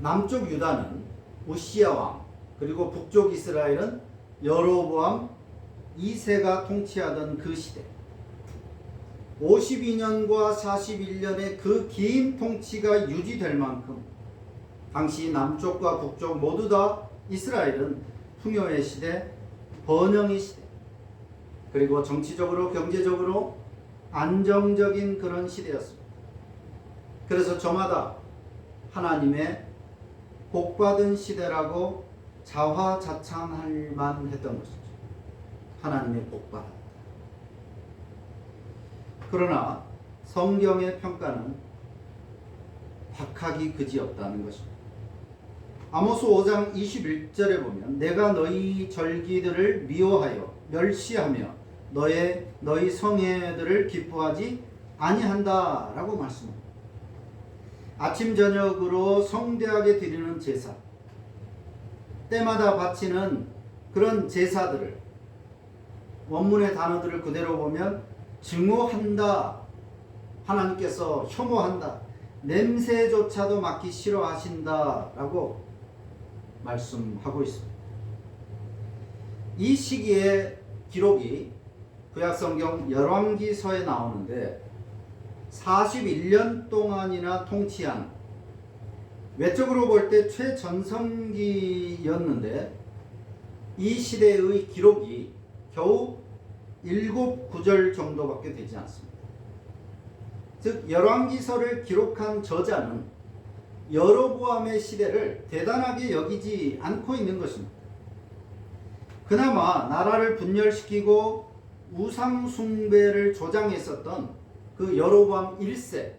남쪽 유다는 우시야 왕, 그리고 북쪽 이스라엘은 여로보암 2세가 통치하던 그 시대, 52년과 41년의 그 긴 통치가 유지될 만큼 당시 남쪽과 북쪽 모두 다 이스라엘은 풍요의 시대, 번영의 시대, 그리고 정치적으로 경제적으로 안정적인 그런 시대였습니다. 그래서 저마다 하나님의 복받은 시대라고 자화자찬할 만했던 것이죠. 하나님의 복받았다. 그러나 성경의 평가는 박하기 그지없다는 것입니다. 아모스 5장 21절에 보면 내가 너희 절기들을 미워하여 멸시하며 너희 성회들을 기뻐하지 아니한다 라고 말씀합니다. 아침 저녁으로 성대하게 드리는 제사, 때마다 바치는 그런 제사들을, 원문의 단어들을 그대로 보면 증오한다, 하나님께서 혐오한다, 냄새조차도 맡기 싫어하신다 라고 말씀하고 있습니다. 이 시기의 기록이 구약성경 열왕기서에 나오는데 41년 동안이나 통치한, 외적으로 볼 때 최전성기였는데 이 시대의 기록이 겨우 7구절 정도밖에 되지 않습니다. 즉 열왕기서를 기록한 저자는 여로보암의 시대를 대단하게 여기지 않고 있는 것입니다. 그나마 나라를 분열시키고 우상 숭배를 조장했었던 그 여로보암 1세,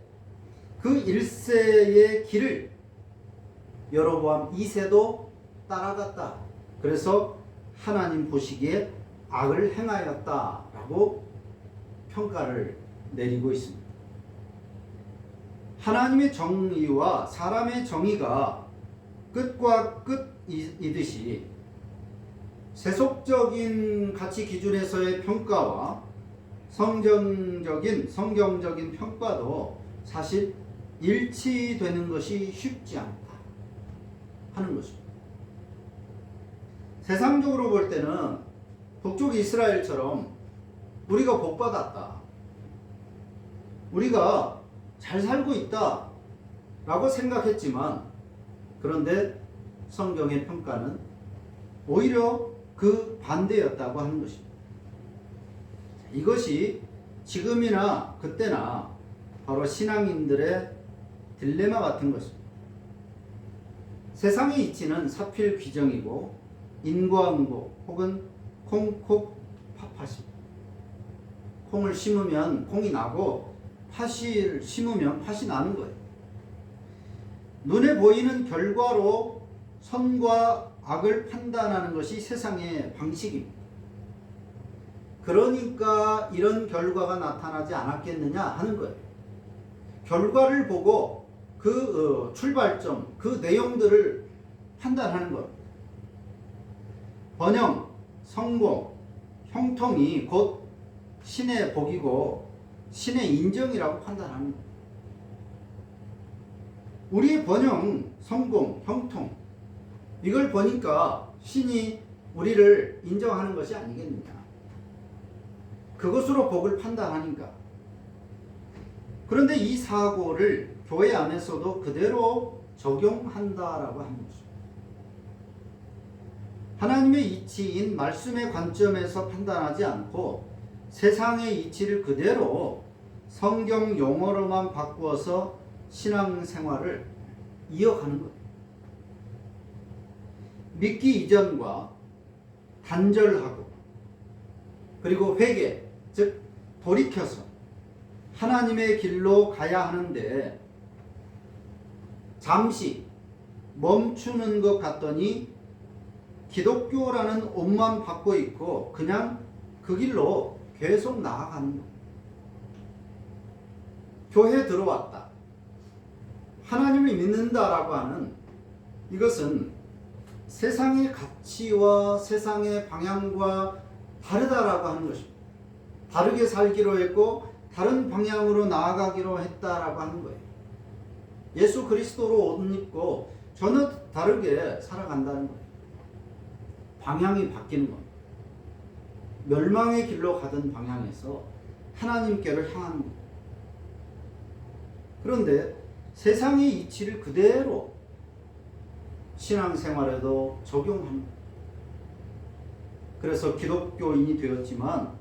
그 1세의 길을 여로보암 2세도 따라갔다. 그래서 하나님 보시기에 악을 행하였다라고 평가를 내리고 있습니다. 하나님의 정의와 사람의 정의가 끝과 끝이듯이 세속적인 가치 기준에서의 평가와 성경적인 평가도 사실 일치되는 것이 쉽지 않다 하는 것입니다. 세상적으로 볼 때는 북쪽 이스라엘처럼 우리가 복받았다, 우리가 잘 살고 있다 라고 생각했지만, 그런데 성경의 평가는 오히려 그 반대였다고 하는 것입니다. 이것이 지금이나 그때나 바로 신앙인들의 딜레마 같은 것입니다. 세상의 이치는 사필 귀정이고 인과응보 혹은 콩콕 팥팥입니다. 콩을 심으면 콩이 나고 팥을 심으면 팥이 나는 거예요. 눈에 보이는 결과로 선과 악을 판단하는 것이 세상의 방식입니다. 그러니까 이런 결과가 나타나지 않았겠느냐 하는 거예요. 결과를 보고 그 출발점, 그 내용들을 판단하는 겁니다. 번영, 성공, 형통이 곧 신의 복이고 신의 인정이라고 판단하는 거예요. 우리의 번영, 성공, 형통, 이걸 보니까 신이 우리를 인정하는 것이 아니겠느냐. 그것으로 복을 판단하니까. 그런데 이 사고를 교회 안에서도 그대로 적용한다라고 하는 것입니다. 하나님의 이치인 말씀의 관점에서 판단하지 않고 세상의 이치를 그대로 성경 용어로만 바꾸어서 신앙생활을 이어가는 거예요. 믿기 이전과 단절하고 그리고 회개, 즉 돌이켜서 하나님의 길로 가야 하는데 잠시 멈추는 것 같더니 기독교라는 옷만 받고 있고 그냥 그 길로 계속 나아가는 거예요. 교회에 들어왔다, 하나님을 믿는다라고 하는 이것은 세상의 가치와 세상의 방향과 다르다라고 하는 것입니다. 다르게 살기로 했고 다른 방향으로 나아가기로 했다라고 하는 거예요. 예수 그리스도로 옷 입고 전혀 다르게 살아간다는 거예요. 방향이 바뀌는 겁니다. 멸망의 길로 가던 방향에서 하나님께를 향하는 겁니다. 그런데 세상의 이치를 그대로 신앙생활에도 적용합니다. 그래서 기독교인이 되었지만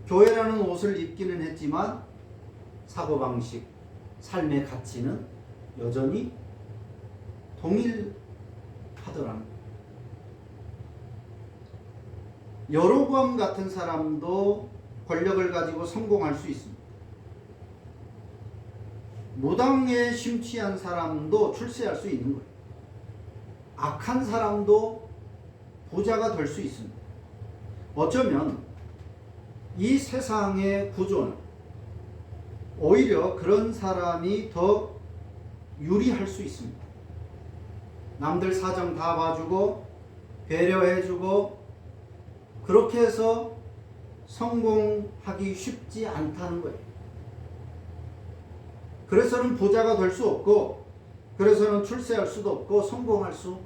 교회라는 옷을 입기는 했지만 사고방식, 삶의 가치는 여전히 동일하더라는 거예요. 여로보암 같은 사람도 권력을 가지고 성공할 수 있습니다. 무당에 심취한 사람도 출세할 수 있는 거예요. 악한 사람도 부자가 될 수 있습니다. 어쩌면 이 세상의 구조는 오히려 그런 사람이 더 유리할 수 있습니다. 남들 사정 다 봐주고 배려해주고 그렇게 해서 성공하기 쉽지 않다는 거예요. 그래서는 부자가 될 수 없고 그래서는 출세할 수도 없고 성공할 수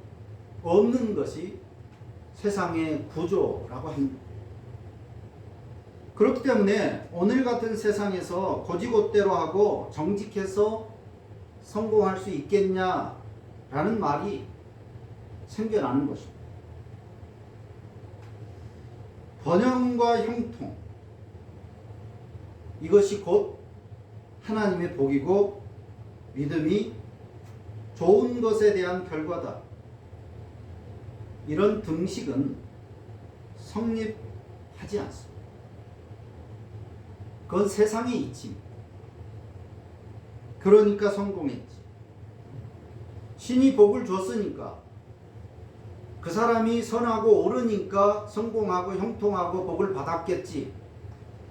없는 것이 세상의 구조라고 합니다. 그렇기 때문에 오늘 같은 세상에서 고지고대로 하고 정직해서 성공할 수 있겠냐라는 말이 생겨나는 것입니다. 번영과 형통, 이것이 곧 하나님의 복이고 믿음이 좋은 것에 대한 결과다. 이런 등식은 성립하지 않습니다. 그건 세상의 이치입니다. 그러니까 성공했지. 신이 복을 줬으니까 그 사람이 선하고 옳으니까 성공하고 형통하고 복을 받았겠지.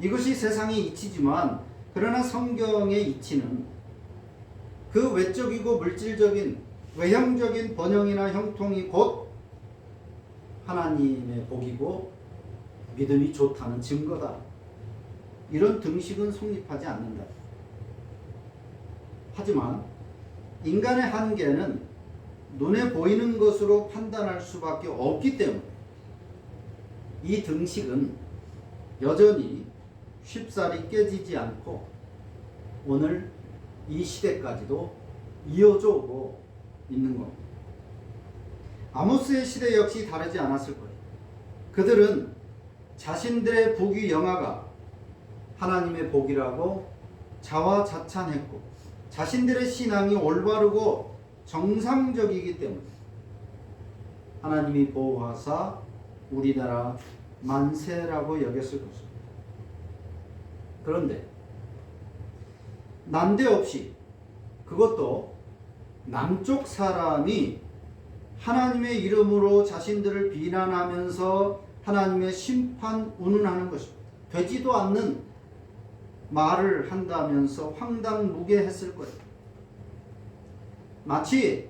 이것이 세상의 이치지만 그러나 성경의 이치는 그 외적이고 물질적인 외형적인 번영이나 형통이 곧 하나님의 복이고 믿음이 좋다는 증거다. 이런 등식은 성립하지 않는다. 하지만 인간의 한계는 눈에 보이는 것으로 판단할 수밖에 없기 때문에 이 등식은 여전히 쉽사리 깨지지 않고 오늘 이 시대까지도 이어져 오고 있는 겁니다. 아모스의 시대 역시 다르지 않았을 거예요. 그들은 자신들의 부귀 영화가 하나님의 복이라고 자화자찬했고 자신들의 신앙이 올바르고 정상적이기 때문에 하나님이 보호하사 우리나라 만세라고 여겼을 것입니다. 그런데 난데없이 그것도 남쪽 사람이 하나님의 이름으로 자신들을 비난하면서 하나님의 심판 운운하는 것입니다. 되지도 않는 말을 한다면서 황당무계했을 거예요. 마치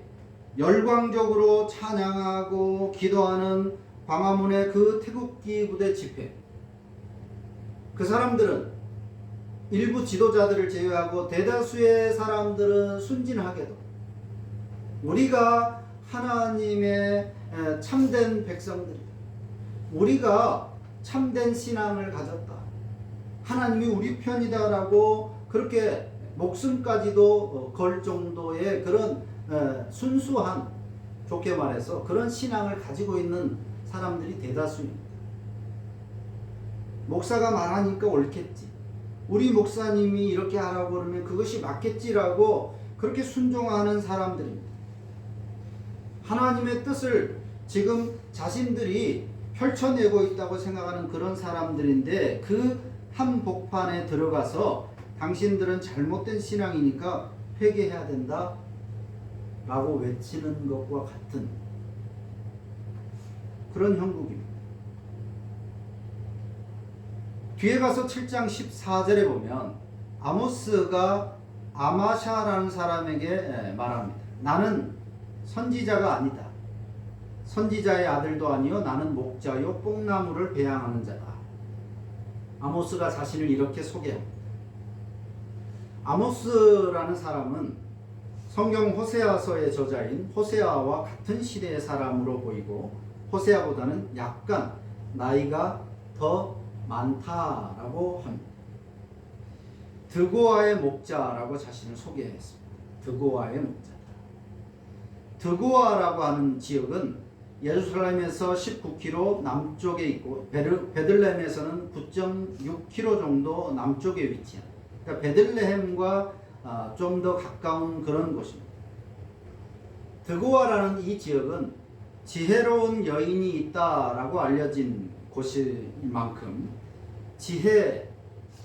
열광적으로 찬양하고 기도하는 광화문의 그 태극기 부대 집회, 그 사람들은 일부 지도자들을 제외하고 대다수의 사람들은 순진하게도 우리가 하나님의 참된 백성들이다, 우리가 참된 신앙을 가졌다, 하나님이 우리 편이다라고 그렇게 목숨까지도 걸 정도의 그런 순수한, 좋게 말해서 그런 신앙을 가지고 있는 사람들이 대다수입니다. 목사가 말하니까 옳겠지, 우리 목사님이 이렇게 하라고 그러면 그것이 맞겠지라고 그렇게 순종하는 사람들입니다. 하나님의 뜻을 지금 자신들이 펼쳐내고 있다고 생각하는 그런 사람들인데 그 한복판에 들어가서 당신들은 잘못된 신앙이니까 회개해야 된다 라고 외치는 것과 같은 그런 형국입니다. 뒤에 가서 7장 14절에 보면 아모스가 아마샤라는 사람에게 말합니다. 나는 선지자가 아니다. 선지자의 아들도 아니요 나는 목자요 뽕나무를 배양하는 자다. 아모스가 자신을 이렇게 소개합니다. 아모스라는 사람은 성경 호세아서의 저자인 호세아와 같은 시대의 사람으로 보이고 호세아보다는 약간 나이가 더 많다라고 합니다. 드고아의 목자라고 자신을 소개했습니다. 드고아의 목자다. 드고아라고 하는 지역은 예루살렘에서 19km 남쪽에 있고 베들레헴에서는 9.6km 정도 남쪽에 위치합니다. 그러니까 베들레헴과 좀 더 가까운 그런 곳입니다. 드고아라는 이 지역은 지혜로운 여인이 있다라고 알려진 곳인 만큼 지혜,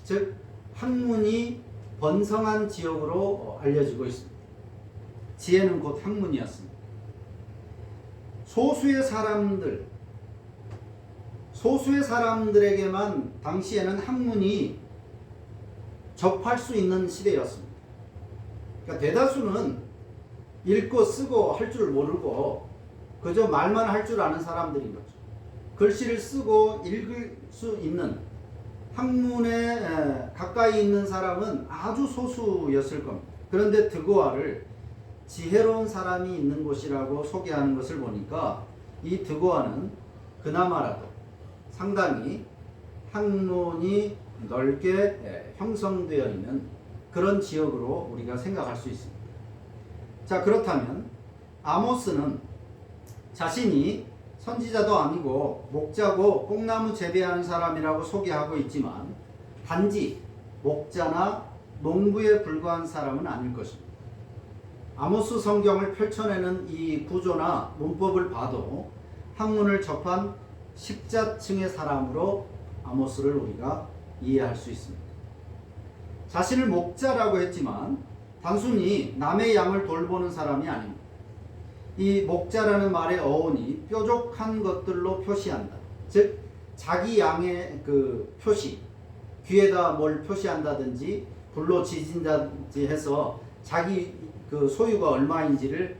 즉 학문이 번성한 지역으로 알려지고 있습니다. 지혜는 곧 학문이었습니다. 소수의 사람들에게만 당시에는 학문이 접할 수 있는 시대였습니다. 그러니까 대다수는 읽고 쓰고 할 줄 모르고 그저 말만 할 줄 아는 사람들인 거죠. 글씨를 쓰고 읽을 수 있는 학문에 가까이 있는 사람은 아주 소수였을 겁니다. 그런데 드고아를 지혜로운 사람이 있는 곳이라고 소개하는 것을 보니까 이 드고아는 그나마라도 상당히 학문이 넓게 형성되어 있는 그런 지역으로 우리가 생각할 수 있습니다. 자, 그렇다면 아모스는 자신이 선지자도 아니고 목자고 뽕나무 재배하는 사람이라고 소개하고 있지만 단지 목자나 농부에 불과한 사람은 아닐 것입니다. 아모스 성경을 펼쳐내는 이 구조나 문법을 봐도 학문을 접한 십자층의 사람으로 아모스를 우리가 이해할 수 있습니다. 자신을 목자라고 했지만 단순히 남의 양을 돌보는 사람이 아닙니다. 이 목자라는 말의 어원이 뾰족한 것들로 표시한다. 즉 자기 양의 그 표시, 귀에다 뭘 표시한다든지 불로 지진다든지 해서 자기 그 소유가 얼마인지를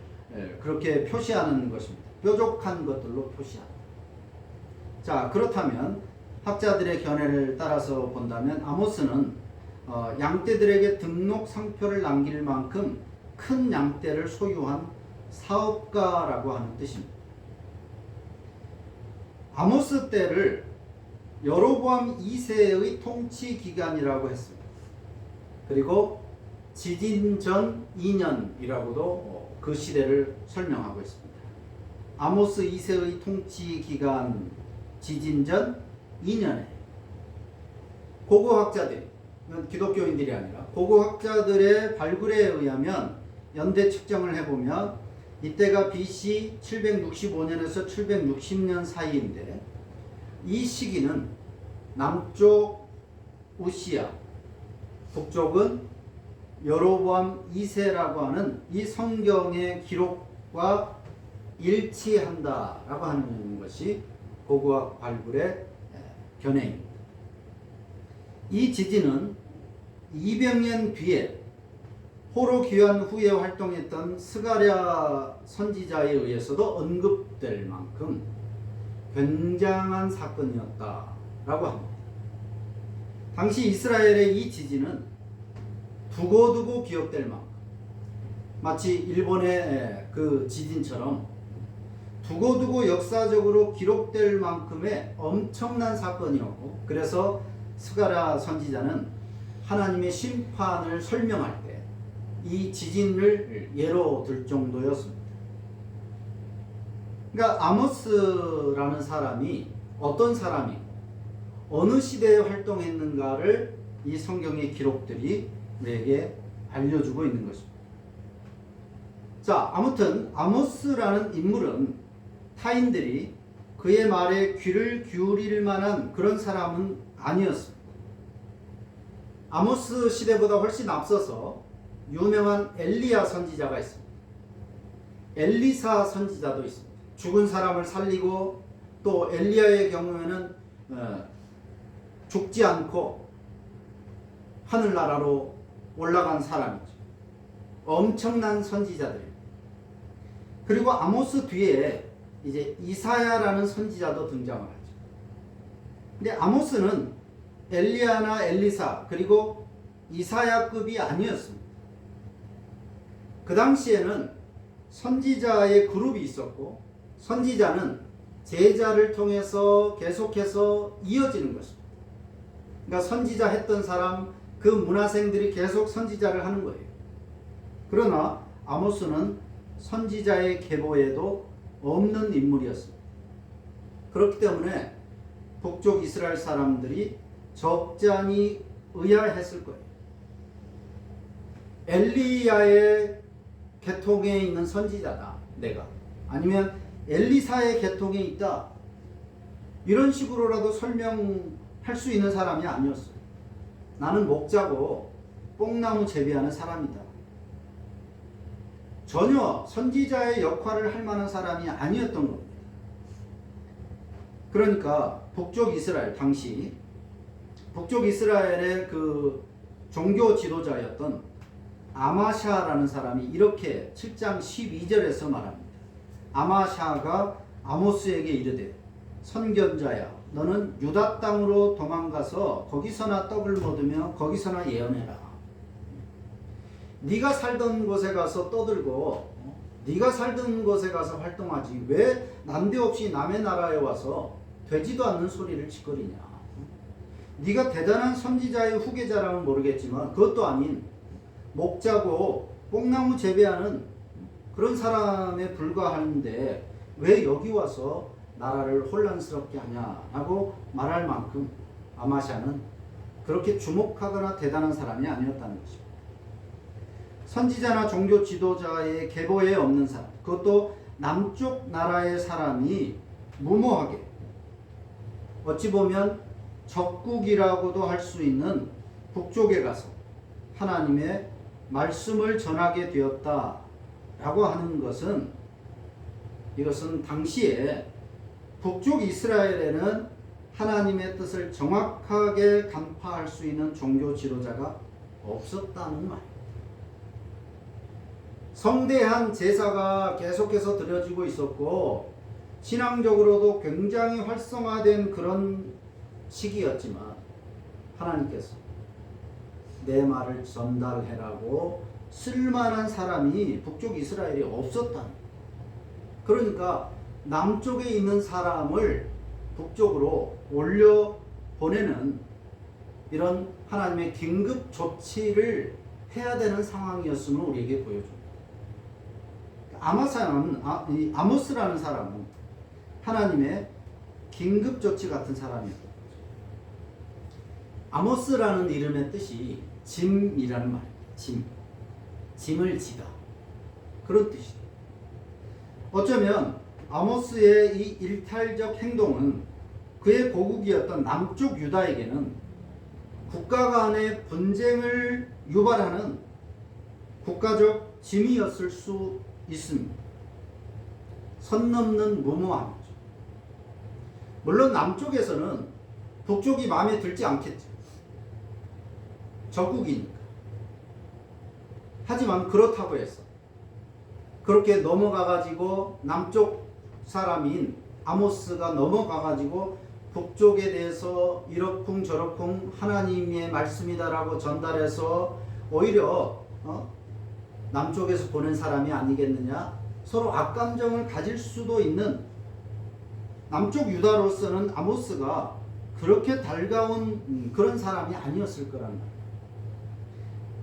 그렇게 표시하는 것입니다. 뾰족한 것들로 표시한다. 자, 그렇다면 학자들의 견해를 따라서 본다면 아모스는 양떼들에게 등록 상표를 남길 만큼 큰 양떼를 소유한 사업가라고 하는 뜻입니다. 아모스 때를 여로보암 2세의 통치 기간이라고 했습니다. 그리고 지진 전 2년이라고도 그 시대를 설명하고 있습니다. 아모스 2세의 통치 기간 지진 전 2년에 고고학자들이, 기독교인들이 아니라 고고학자들의 발굴에 의하면 연대 측정을 해보면 이때가 BC 765년에서 760년 사이인데 이 시기는 남쪽 우시야, 북쪽은 여로보암 2세라고 하는 이 성경의 기록과 일치한다라고 하는 것이 고고학 발굴의 견해입니다. 이 지진은 200년 뒤에 포로 귀환 후에 활동했던 스가랴 선지자에 의해서도 언급될 만큼 굉장한 사건이었다라고 합니다. 당시 이스라엘의 이 지진은 두고두고 기억될 만큼, 마치 일본의 그 지진처럼 두고두고 역사적으로 기록될 만큼의 엄청난 사건이었고, 그래서 스가랴 선지자는 하나님의 심판을 설명할 때 이 지진을 예로 들 정도였습니다. 그러니까 아모스라는 사람이 어떤 사람이 어느 시대에 활동했는가를 이 성경의 기록들이 우리에게 알려주고 있는 것입니다. 자, 아무튼 아모스라는 인물은 타인들이 그의 말에 귀를 기울일 만한 그런 사람은 아니었습니다. 아모스 시대보다 훨씬 앞서서 유명한 엘리야 선지자가 있습니다. 엘리사 선지자도 있습니다. 죽은 사람을 살리고 또 엘리야의 경우에는 죽지 않고 하늘나라로 올라간 사람이죠. 엄청난 선지자들입니다. 그리고 아모스 뒤에 이제 이사야라는 선지자도 등장을 하죠. 근데 아모스는 엘리야나 엘리사 그리고 이사야급이 아니었습니다. 그 당시에는 선지자의 그룹이 있었고 선지자는 제자를 통해서 계속해서 이어지는 것입니다. 그러니까 선지자 했던 사람 그 문화생들이 계속 선지자를 하는 거예요. 그러나 아모스는 선지자의 계보에도 없는 인물이었습니다. 그렇기 때문에 북쪽 이스라엘 사람들이 적잖이 의아했을 거예요. 엘리야의 계통에 있는 선지자다 내가, 아니면 엘리사의 계통에 있다, 이런 식으로라도 설명할 수 있는 사람이 아니었어요. 나는 목자고 뽕나무 재배하는 사람이다. 전혀 선지자의 역할을 할 만한 사람이 아니었던 겁니다. 그러니까 북쪽 이스라엘, 당시 북쪽 이스라엘의 그 종교 지도자였던 아마샤라는 사람이 이렇게 7장 12절에서 말합니다. 아마샤가 아모스에게 이르되 선견자야, 너는 유다 땅으로 도망가서 거기서나 떡을 먹으며 거기서나 예언해라. 네가 살던 곳에 가서 떠들고 네가 살던 곳에 가서 활동하지 왜 난데없이 남의 나라에 와서 되지도 않는 소리를 짓거리냐. 네가 대단한 선지자의 후계자라면 모르겠지만 그것도 아닌 목자고 뽕나무 재배하는 그런 사람에 불과하는데 왜 여기 와서 나라를 혼란스럽게 하냐라고 말할 만큼 아마샤는 그렇게 주목하거나 대단한 사람이 아니었다는 것입니다. 선지자나 종교 지도자의 계보에 없는 사람, 그것도 남쪽 나라의 사람이 무모하게, 어찌 보면 적국이라고도 할 수 있는 북쪽에 가서 하나님의 말씀을 전하게 되었다라고 하는 것은, 이것은 당시에 북쪽 이스라엘에는 하나님의 뜻을 정확하게 간파할 수 있는 종교 지도자가 없었다는 말이에요. 성대한 제사가 계속해서 드려지고 있었고 신앙적으로도 굉장히 활성화된 그런 시기였지만 하나님께서 내 말을 전달해라고 쓸만한 사람이 북쪽 이스라엘이 없었다는, 그러니까 남쪽에 있는 사람을 북쪽으로 올려 보내는 이런 하나님의 긴급 조치를 해야 되는 상황이었음을 우리에게 보여줍니다. 이 아모스라는 사람은 하나님의 긴급 조치 같은 사람이었던 거죠. 아모스라는 이름의 뜻이 짐이라는 말입니다. 짐을 지다, 그런 뜻이죠. 어쩌면 아모스의 이 일탈적 행동은 그의 고국이었던 남쪽 유다에게는 국가 간의 분쟁을 유발하는 국가적 짐이었을 수 있습니다. 선 넘는 무모함이죠. 물론 남쪽에서는 북쪽이 마음에 들지 않겠죠. 적국이니까. 하지만 그렇다고 해서 그렇게 넘어가가지고 남쪽 사람인 아모스가 넘어가가지고 북쪽에 대해서 이러쿵 저러쿵 하나님의 말씀이다라고 전달해서 오히려 남쪽에서 보낸 사람이 아니겠느냐, 서로 악감정을 가질 수도 있는, 남쪽 유다로서는 아모스가 그렇게 달가운 그런 사람이 아니었을 거란 말이에요.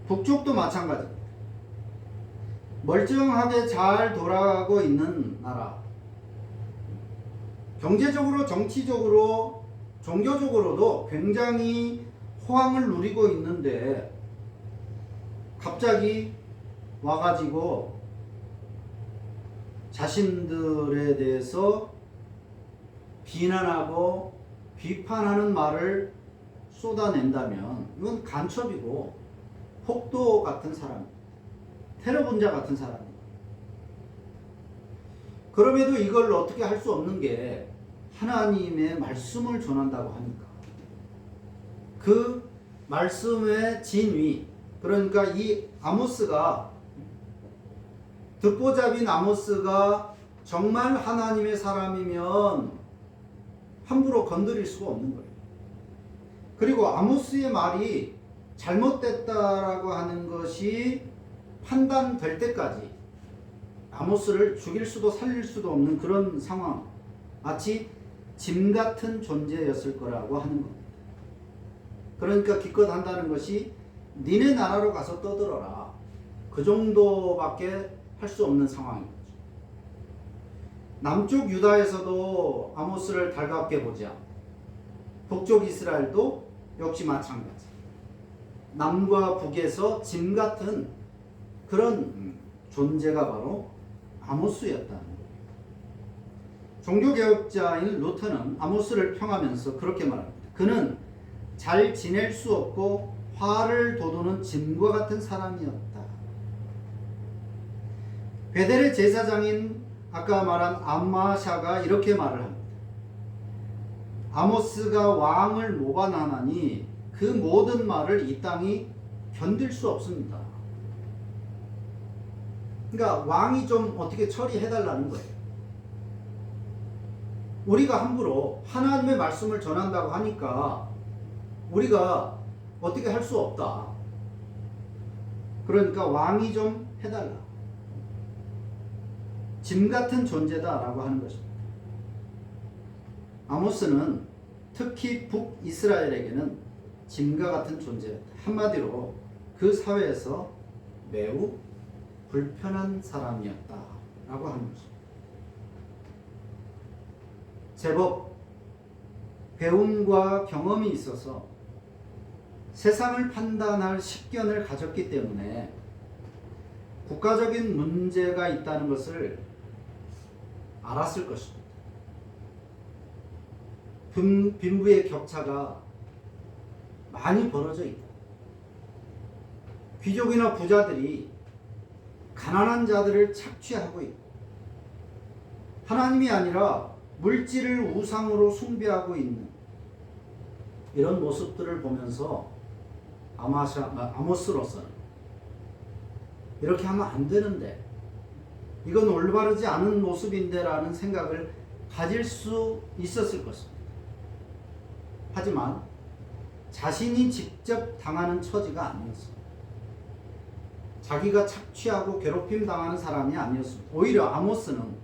북쪽도 마찬가지입니다. 멀쩡하게 잘 돌아가고 있는 나라, 경제적으로, 정치적으로, 종교적으로도 굉장히 호황을 누리고 있는데 갑자기 와가지고 자신들에 대해서 비난하고 비판하는 말을 쏟아낸다면 이건 간첩이고 폭도 같은 사람, 테러 분자 같은 사람입니다. 그럼에도 이걸 어떻게 할 수 없는 게 하나님의 말씀을 전한다고 하니까 그 말씀의 진위, 그러니까 이 아모스가, 듣보잡인 아모스가 정말 하나님의 사람이면 함부로 건드릴 수가 없는 거예요. 그리고 아모스의 말이 잘못됐다라고 하는 것이 판단될 때까지 아모스를 죽일 수도 살릴 수도 없는 그런 상황, 마치 짐 같은 존재였을 거라고 하는 겁니다. 그러니까 기껏 한다는 것이 니네 나라로 가서 떠들어라, 그 정도밖에 할 수 없는 상황인 거죠. 남쪽 유다에서도 아모스를 달갑게 보자. 북쪽 이스라엘도 역시 마찬가지. 남과 북에서 짐 같은 그런 존재가 바로 아모스였다는 거예요. 종교개혁자인 루터는 아모스를 평하면서 그렇게 말합니다. 그는 잘 지낼 수 없고 화를 돋우는 짐과 같은 사람이었다. 베델의 제사장인 아까 말한 암마샤가 이렇게 말을 합니다. 아모스가 왕을 모반하나니 그 모든 말을 이 땅이 견딜 수 없습니다. 그러니까 왕이 좀 어떻게 처리해달라는 거예요. 우리가 함부로 하나님의 말씀을 전한다고 하니까 우리가 어떻게 할 수 없다. 그러니까 왕이 좀 해달라. 짐 같은 존재다라고 하는 것입니다. 아모스는 특히 북이스라엘에게는 짐과 같은 존재였다. 한마디로 그 사회에서 매우 불편한 사람이었다라고 하는 것입니다. 제법 배움과 경험이 있어서 세상을 판단할 식견을 가졌기 때문에 국가적인 문제가 있다는 것을 알았을 것입니다. 빈부의 격차가 많이 벌어져 있다. 귀족이나 부자들이 가난한 자들을 착취하고 있고, 하나님이 아니라 물질을 우상으로 숭배하고 있는 이런 모습들을 보면서 아모스로서는 이렇게 하면 안 되는데, 이건 올바르지 않은 모습인데 라는 생각을 가질 수 있었을 것입니다. 하지만 자신이 직접 당하는 처지가 아니었습니다. 자기가 착취하고 괴롭힘 당하는 사람이 아니었습니다. 오히려 아모스는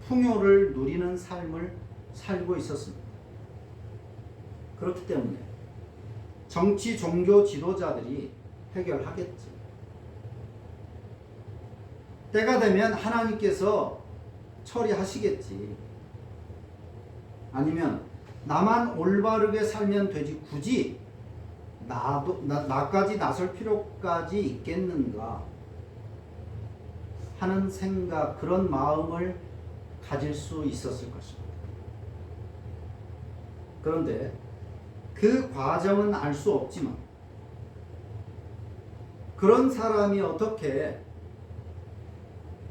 풍요를 누리는 삶을 살고 있었습니다. 그렇기 때문에 정치, 종교 지도자들이 해결하겠지. 때가 되면 하나님께서 처리하시겠지. 아니면 나만 올바르게 살면 되지 굳이 나까지 나설 필요까지 있겠는가 하는 생각, 그런 마음을 가질 수 있었을 것입니다. 그런데 그 과정은 알 수 없지만 그런 사람이 어떻게,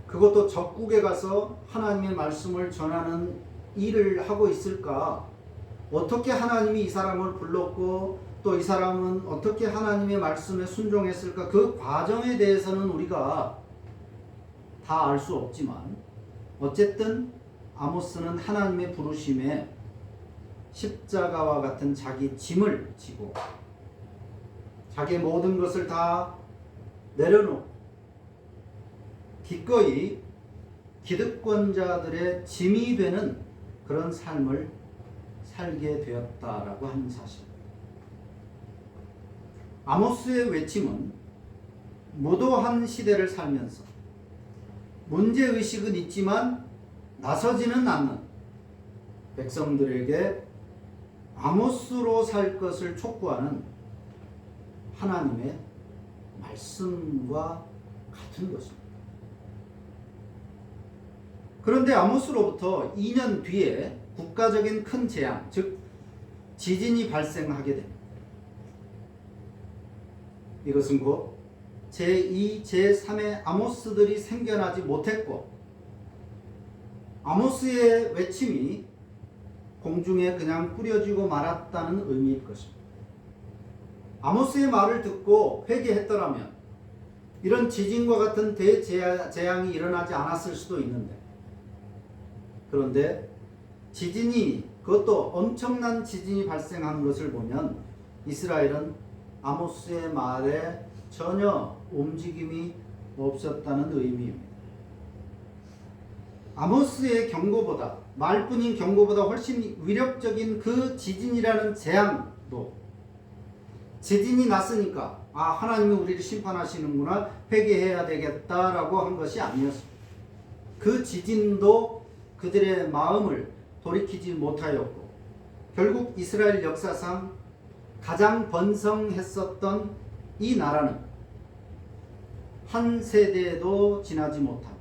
그것도 적국에 가서 하나님의 말씀을 전하는 일을 하고 있을까? 어떻게 하나님이 이 사람을 불렀고 또 이 사람은 어떻게 하나님의 말씀에 순종했을까? 그 과정에 대해서는 우리가 다 알 수 없지만 어쨌든 아모스는 하나님의 부르심에 십자가와 같은 자기 짐을 지고 자기의 모든 것을 다 내려놓고 기꺼이 기득권자들의 짐이 되는 그런 삶을 살게 되었다라고 하는 사실. 아모스의 외침은 무도한 시대를 살면서 문제의식은 있지만 나서지는 않는 백성들에게 아모스로 살 것을 촉구하는 하나님의 말씀과 같은 것입니다. 그런데 아모스로부터 2년 뒤에 국가적인 큰 재앙, 즉 지진이 발생하게 됩니다. 이것은 곧 제2, 제3의 아모스들이 생겨나지 못했고 아모스의 외침이 공중에 그냥 뿌려지고 말았다는 의미일 것입니다. 아모스의 말을 듣고 회개했더라면 이런 지진과 같은 대재앙이 일어나지 않았을 수도 있는데, 그런데 지진이, 그것도 엄청난 지진이 발생한 것을 보면 이스라엘은 아모스의 말에 전혀 움직임이 없었다는 의미입니다. 아모스의 경고보다, 말뿐인 경고보다 훨씬 위력적인 그 지진이라는 재앙도, 지진이 났으니까 하나님이 우리를 심판하시는구나, 회개해야 되겠다라고 한 것이 아니었습니다. 그 지진도 그들의 마음을 돌이키지 못하였고, 결국 이스라엘 역사상 가장 번성했었던 이 나라는 한 세대도 지나지 못하고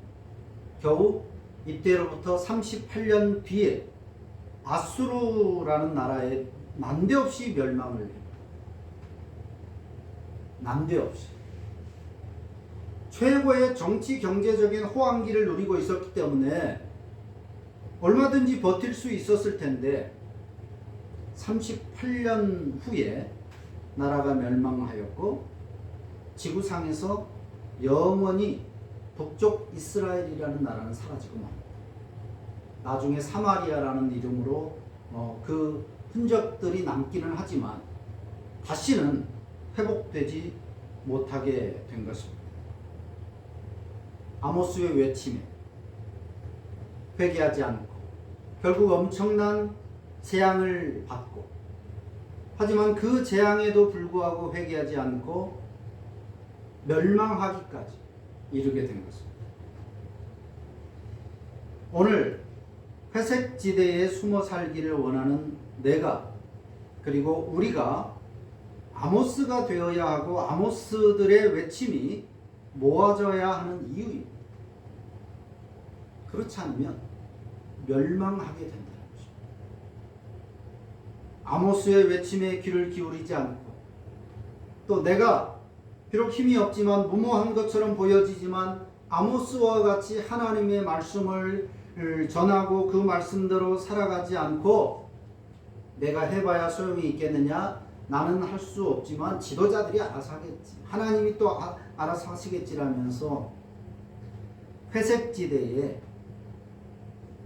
겨우 이때로부터 38년 뒤에 아수르라는 나라에 난데없이 멸망을 해요. 난데없이. 최고의 정치 경제적인 호황기를 누리고 있었기 때문에 얼마든지 버틸 수 있었을 텐데 38년 후에 나라가 멸망하였고 지구상에서 영원히 북쪽 이스라엘이라는 나라는 사라지고 맙니다. 나중에 사마리아라는 이름으로 그 흔적들이 남기는 하지만 다시는 회복되지 못하게 된 것입니다. 아모스의 외침에 회개하지 않고 결국 엄청난 재앙을 받고, 하지만 그 재앙에도 불구하고 회개하지 않고 멸망하기까지 이르게 된 것입니다. 오늘 회색지대에 숨어 살기를 원하는 내가, 그리고 우리가 아모스가 되어야 하고 아모스들의 외침이 모아져야 하는 이유입니다. 그렇지 않으면 멸망하게 된다는 것입니다. 아모스의 외침에 귀를 기울이지 않고, 또 내가 비록 힘이 없지만 무모한 것처럼 보여지지만 아모스와 같이 하나님의 말씀을 전하고 그 말씀대로 살아가지 않고 내가 해봐야 소용이 있겠느냐, 나는 할 수 없지만 지도자들이 알아서 하겠지, 하나님이 또 알아서 하시겠지라면서 회색지대에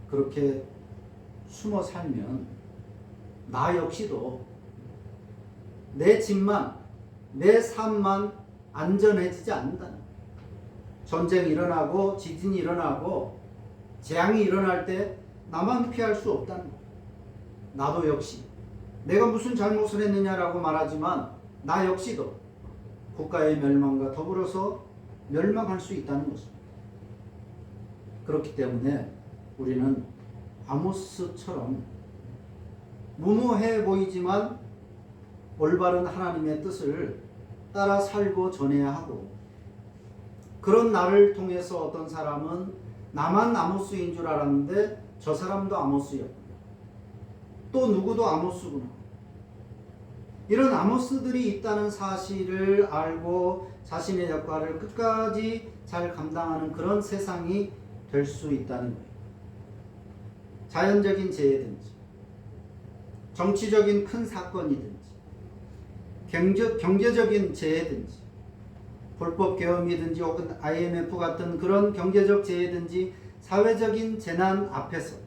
그렇게 숨어 살면 나 역시도 내 집만, 내 삶만 안전해지지 않는다는 거예요. 전쟁이 일어나고 지진이 일어나고 재앙이 일어날 때 나만 피할 수 없다는 거예요. 나도 역시 내가 무슨 잘못을 했느냐라고 말하지만 나 역시도 국가의 멸망과 더불어서 멸망할 수 있다는 것입니다. 그렇기 때문에 우리는 아모스처럼 무모해 보이지만 올바른 하나님의 뜻을 따라 살고 전해야 하고, 그런 나를 통해서 어떤 사람은 나만 아모스인 줄 알았는데 저 사람도 아모스였구나, 또 누구도 아모스구나, 이런 아모스들이 있다는 사실을 알고 자신의 역할을 끝까지 잘 감당하는 그런 세상이 될 수 있다는 거예요. 자연적인 재해든지 정치적인 큰 사건이든지 경제적인 재해든지 불법 계엄이든지 혹은 IMF 같은 그런 경제적 재해든지 사회적인 재난 앞에서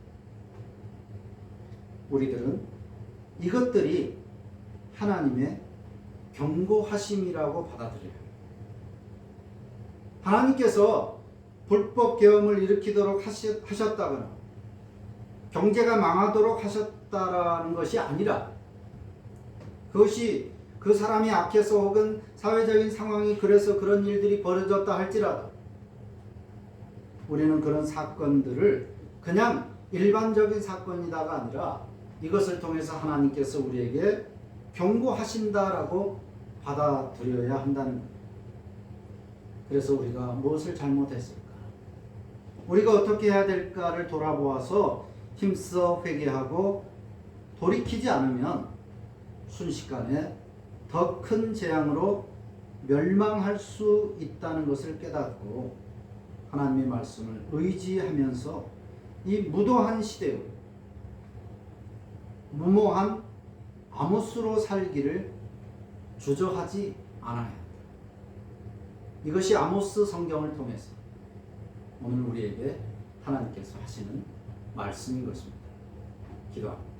우리들은 이것들이 하나님의 경고하심이라고 받아들여요. 하나님께서 불법 계엄을 일으키도록 하셨다거나 경제가 망하도록 하셨다라는 것이 아니라, 그것이 그 사람이 악해서 혹은 사회적인 상황이 그래서 그런 일들이 벌어졌다 할지라도 우리는 그런 사건들을 그냥 일반적인 사건이다가 아니라 이것을 통해서 하나님께서 우리에게 경고하신다라고 받아들여야 한다는 거예요. 그래서 우리가 무엇을 잘못했을까, 우리가 어떻게 해야 될까를 돌아보아서 힘써 회개하고 돌이키지 않으면 순식간에 더 큰 재앙으로 멸망할 수 있다는 것을 깨닫고 하나님의 말씀을 의지하면서 이 무도한 시대의 무모한 아모스로 살기를 주저하지 않아야 한다. 이것이 아모스 성경을 통해서 오늘 우리에게 하나님께서 하시는 말씀인 것입니다. 기도합니다.